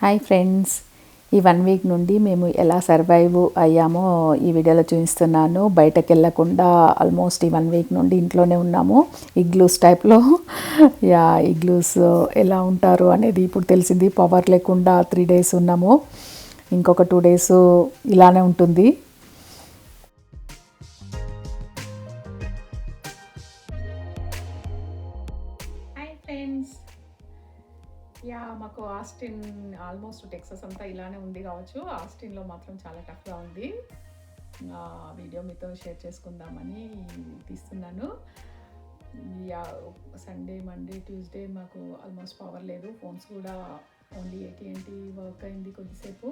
Hi friends, ఈ 1 week నుండి మేము ఎలా సర్వైవ్ అయ్యామో ఈ వీడియోలో చూపిస్తున్నాను. బయటకు వెళ్ళకుండా ఆల్మోస్ట్ ఈ 1 వీక్ నుండి ఇంట్లోనే ఉన్నాము. ఇగ్లూస్ టైప్లో ఇగ్లూస్ ఎలా ఉంటారు అనేది ఇప్పుడు తెలిసింది. పవర్ లేకుండా 3 days ఉన్నాము. ఇంకొక 2 days ఇలానే ఉంటుంది. మాకు ఆస్టిన్ ఆల్మోస్ట్ టెక్సస్ అంతా ఇలానే ఉంది కావచ్చు. ఆస్టిన్లో మాత్రం చాలా టఫ్గా ఉంది. వీడియో మీతో షేర్ చేసుకుందామని తీస్తున్నాను. సండే, మండే, ట్యూస్డే మాకు ఆల్మోస్ట్ పవర్ లేదు. ఫోన్స్ కూడా ఓన్లీ AT&T వర్క్ అయింది కొద్దిసేపు.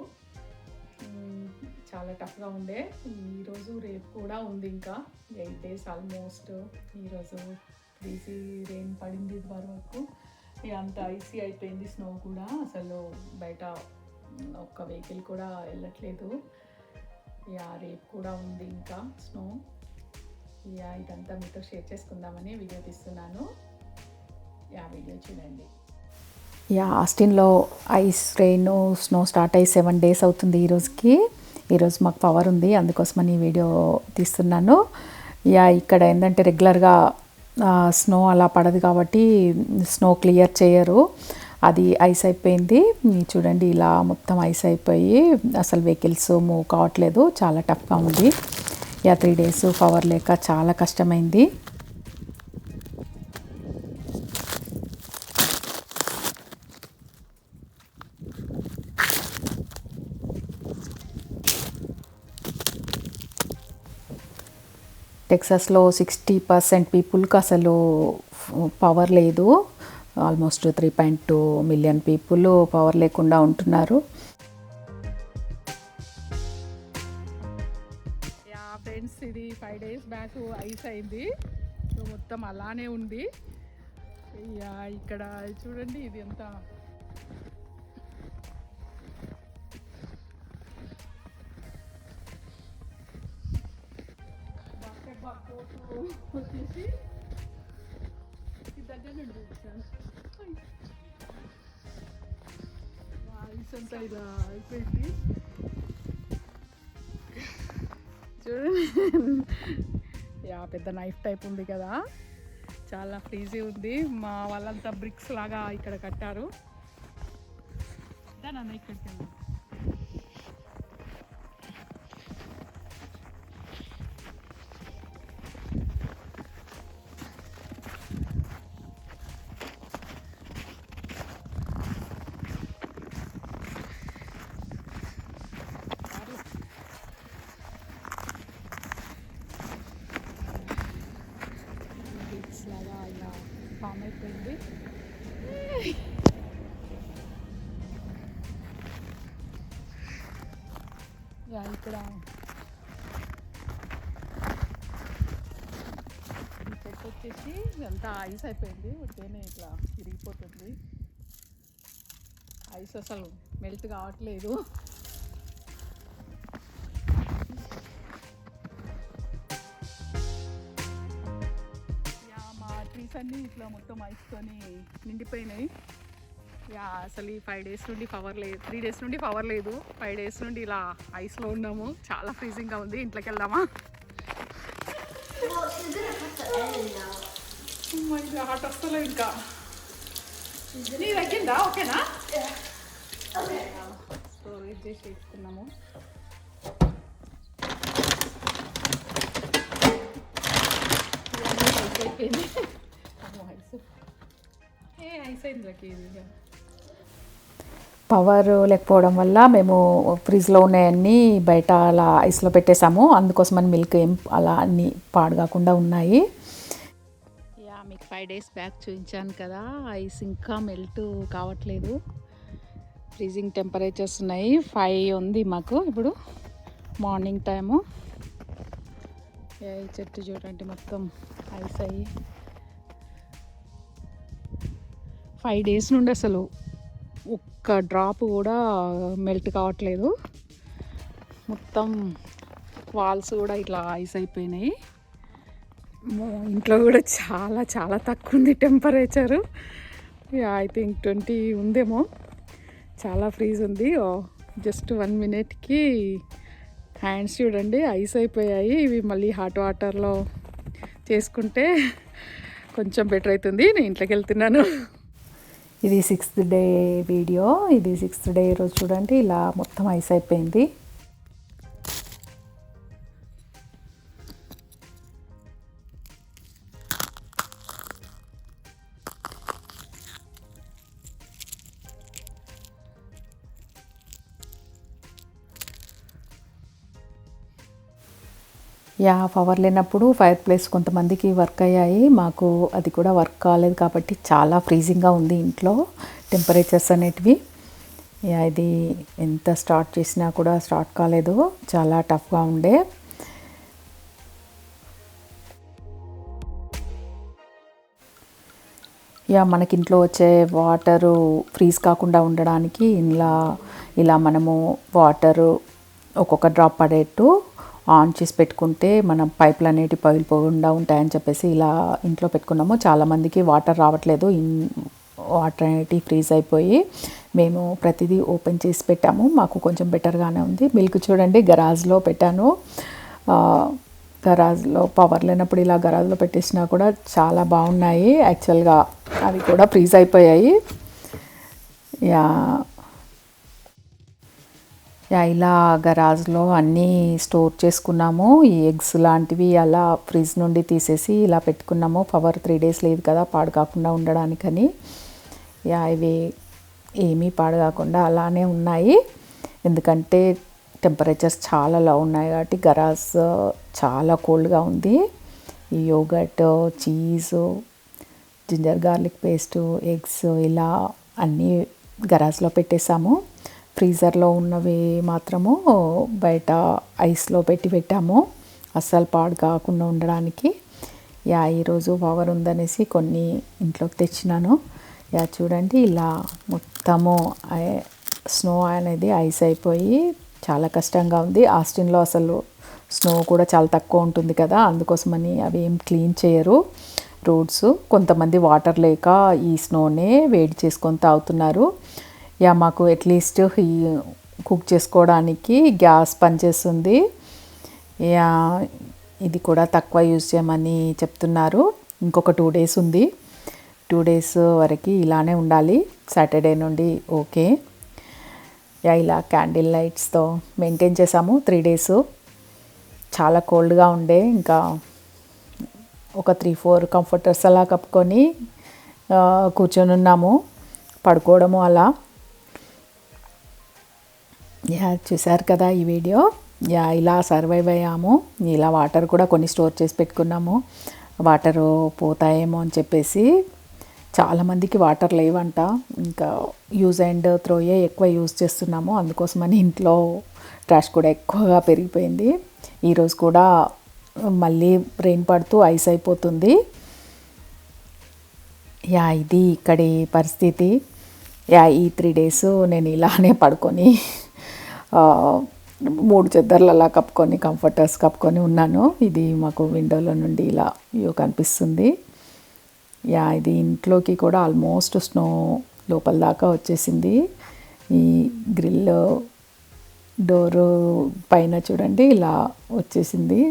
చాలా టఫ్గా ఉండే. ఈరోజు రేపు కూడా ఉంది. ఇంకా 8 days ఆల్మోస్ట్. ఈరోజు ఫ్రీజీ రెయిన్ పడింది వరకు. అంత ఐసీ అయిపోయింది. స్నో కూడా అసలు బయట ఒక్క వెహికల్ కూడా వెళ్ళట్లేదు. రేపు కూడా ఉంది ఇంకా స్నో. ఇదంతా మీతో షేర్ చేసుకుందామని వీడియో తీస్తున్నాను. వీడియో చూడండి. ఆస్టిన్లో ఐస్ రెయిన్ స్నో స్టార్ట్ అయ్యి 7 days అవుతుంది ఈరోజుకి. ఈరోజు మాకు పవర్ ఉంది, అందుకోసమని వీడియో తీస్తున్నాను. ఇక్కడ ఏంటంటే రెగ్యులర్గా స్నో అలా పడదు కాబట్టి స్నో క్లియర్ చేయరు. అది ఐస్ అయిపోయింది. చూడండి, ఇలా మొత్తం ఐస్ అయిపోయి అసలు వెహికల్స్ మూవ్ కావట్లేదు. చాలా టఫ్గా ఉంది. 3 days పవర్ లేక చాలా కష్టమైంది. టెక్సాస్లో 60% పీపుల్కి అసలు పవర్ లేదు. ఆల్మోస్ట్ 3.2 million పీపుల్ పవర్ లేకుండా ఉంటున్నారు. ఫ్రెండ్స్, ఇది 5 days బ్యాక్ ఐస్ అయింది. మొత్తం అలానే ఉంది. ఇక్కడ చూడండి, ఇది ఎంత వచ్చేసి దగ్గర నుండి ఐస్ అంతా ఇలా అయిపోయింది. చూడండి, పెద్ద నైఫ్ టైప్ ఉంది కదా, చాలా ఫ్రీజీ ఉంది. మా వాళ్ళంతా బ్రిక్స్ లాగా ఇక్కడ కట్టారు. దాని ఇక్కడికి వెళ్ళి లాగా ఇలా ఫామ్ అయిపోయింది. ఇక్కడ ఈ చెట్టు వచ్చేసి అంతా ఐస్ అయిపోయింది. ఉత్తేనే ఇట్లా విరిగిపోతుంది. ఐస్ అసలు మెల్ట్ కావట్లేదు. అన్నీ ఇట్లా మొత్తం ఐస్తోని నిండిపోయినాయి. అసలు ఈ 5 days నుండి పవర్ లేదు. 3 days నుండి పవర్ లేదు. 5 days నుండి ఇలా ఐస్లో ఉన్నాము. చాలా ఫ్రీజింగ్గా ఉంది. ఇంట్లోకి వెళ్దామా? హాట్ వస్తలే ఇంకా. నీ తగ్గిందా? ఓకేనా? స్టోరేజ్ చేసి ఇస్తున్నాము. అయిపోయింది. పవర్ లేకపోవడం వల్ల మేము ఫ్రిడ్జ్లో ఉన్నాయన్నీ బయట అలా ఐస్లో పెట్టేసాము. అందుకోసమని మిల్క్ ఏం అలా అన్నీ పాడుగాకుండా ఉన్నాయి. మీకు 5 days బ్యాక్ చూపించాను కదా, ఐస్ ఇంకా మెల్ట్ కావట్లేదు. ఫ్రీజింగ్ టెంపరేచర్స్ ఉన్నాయి. 5 ఉంది మాకు ఇప్పుడు మార్నింగ్ టైము. ఈ చెట్టు చూడండి, మొత్తం ఐస్ అయ్యి 5 days నుండి అసలు ఒక్క డ్రాప్ కూడా మెల్ట్ కావట్లేదు. మొత్తం వాల్స్ కూడా ఇట్లా ఐస్ అయిపోయినాయి. ఇంట్లో కూడా చాలా చాలా తక్కువ ఉంది టెంపరేచరు. ఐ థింక్ 20 ఉందేమో. చాలా ఫ్రీజ్ ఉంది. జస్ట్ 1 మినిట్కి హ్యాండ్స్ చూడండి ఐస్ అయిపోయాయి. ఇవి మళ్ళీ హాట్ వాటర్లో చేసుకుంటే కొంచెం బెటర్ అవుతుంది. నేను ఇంట్లోకి వెళ్తున్నాను. ఇది 6th డే వీడియో. ఇది 6th డే రోజు చూడండి ఇలా మొత్తం ఐస్ అయిపోయింది. పవర్ లేనప్పుడు ఫైర్ ప్లేస్ కొంతమందికి వర్క్ అయ్యాయి. మాకు అది కూడా వర్క్ కాలేదు కాబట్టి చాలా ఫ్రీజింగ్గా ఉంది ఇంట్లో టెంపరేచర్స్ అనేటివి. ఇది ఎంత స్టార్ట్ చేసినా కూడా స్టార్ట్ కాలేదు. చాలా టఫ్గా ఉండే. మనకి ఇంట్లో వచ్చే వాటరు ఫ్రీజ్ కాకుండా ఉండడానికి ఇలా మనము వాటరు ఒక్కొక్క డ్రాప్ పడేట్టు ఆన్ చేసి పెట్టుకుంటే మనం పైపులు అనేటివి పగిలిపోకుండా ఉంటాయని చెప్పేసి ఇలా ఇంట్లో పెట్టుకున్నాము. చాలామందికి వాటర్ రావట్లేదు. వాటర్ అనేటివి ఫ్రీజ్ అయిపోయి మేము ప్రతిదీ ఓపెన్ చేసి పెట్టాము. మాకు కొంచెం బెటర్గానే ఉంది. మిల్క్ చూడండి గరాజ్లో పెట్టాను. గరాజ్లో పవర్ లేనప్పుడు ఇలా గరాజ్లో పెట్టేసినా కూడా చాలా బాగున్నాయి. యాక్చువల్గా అవి కూడా ఫ్రీజ్ అయిపోయాయి. ఇలా గరాజ్లో అన్నీ స్టోర్ చేసుకున్నాము. ఈ ఎగ్స్ లాంటివి అలా ఫ్రిడ్జ్ నుండి తీసేసి ఇలా పెట్టుకున్నాము. పవర్ 3 days లేదు కదా పాడు కాకుండా ఉండడానికని. ఇవి ఏమీ పాడు కాకుండా అలానే ఉన్నాయి. ఎందుకంటే టెంపరేచర్స్ చాలా లో ఉన్నాయి కాబట్టి గరాజ్ చాలా కోల్డ్గా ఉంది. ఈ yoghurt, cheese, ginger garlic paste, eggs ఇలా అన్నీ గరాజ్లో పెట్టేసాము. ఫ్రీజర్లో ఉన్నవి మాత్రము బయట ఐస్లో పెట్టాము అస్సలు పాడు కాకుండా ఉండడానికి. ఈరోజు పవర్ ఉందనేసి కొన్ని ఇంట్లోకి తెచ్చినాను. చూడండి ఇలా మొత్తము స్నో అనేది ఐస్ అయిపోయి చాలా కష్టంగా ఉంది. ఆస్టిన్లో అసలు స్నో కూడా చాలా తక్కువ ఉంటుంది కదా, అందుకోసమని అవి ఏం క్లీన్ చేయరు రోడ్స్. కొంతమంది వాటర్ లేక ఈ స్నోనే వేడి చేసుకొని తాగుతున్నారు. మాకు అట్లీస్ట్ ఈ కుక్ చేసుకోవడానికి గ్యాస్ పనిచేస్తుంది. ఇది కూడా తక్కువ యూజ్ చేయమని చెప్తున్నారు. ఇంకొక 2 days ఉంది. 2 days వరకు ఇలానే ఉండాలి. సాటర్డే నుండి ఓకే. ఇలా క్యాండిల్ లైట్స్తో మెయింటైన్ చేసాము 3 days. చాలా కోల్డ్గా ఉండే. ఇంకా ఒక 3-4 కంఫర్టర్స్ అలా కప్పుకొని కూర్చొని ఉన్నాము, పడుకోవడము అలా. చూసారు కదా ఈ వీడియో. ఇలా సర్వైవ్ అయ్యాము. ఇలా వాటర్ కూడా కొన్ని స్టోర్ చేసి పెట్టుకున్నాము. వాటరు పోతాయేమో అని చెప్పేసి. చాలామందికి వాటర్ లేవంట. ఇంకా యూజ్ అండ్ త్రోయే ఎక్కువ యూజ్ చేస్తున్నాము. అందుకోసమని ఇంట్లో ట్రాష్ కూడా ఎక్కువగా పెరిగిపోయింది. ఈరోజు కూడా మళ్ళీ రెయిన్ పడుతూ ఐస్ అయిపోతుంది. ఇది ఇక్కడి పరిస్థితి. ఈ 3 days నేను ఇలానే పడుకొని 3 చెద్దర్లు అలా కప్పుకొని కంఫర్టర్స్ కప్పుకొని ఉన్నాను. ఇది మాకు విండోలో నుండి ఇలా వ్యూ కనిపిస్తుంది. ఇది ఇంట్లోకి కూడా ఆల్మోస్ట్ స్నో లోపల దాకా వచ్చేసింది. ఈ గ్రిల్ డోరు పైన చూడండి ఇలా వచ్చేసింది.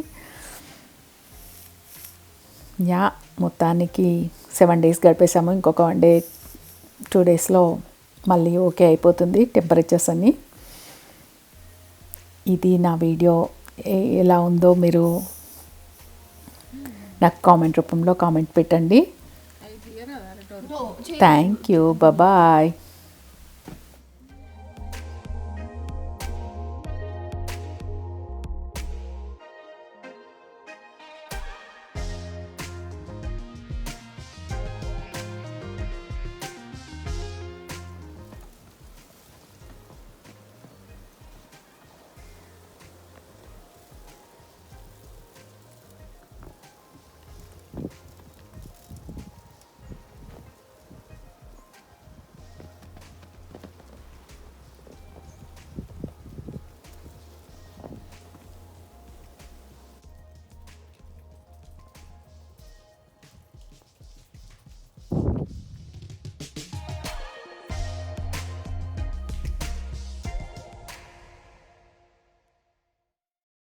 మొత్తానికి 7 days గడిపేసాము. ఇంకొక 1 day 2 daysలో మళ్ళీ ఓకే అయిపోతుంది టెంపరేచర్స్ అన్నీ. ఇది నా వీడియో ఎలా ఉందో మీరు నాకు కామెంట్ రూపంలో కామెంట్ పెట్టండి. Thank you. బాయ్.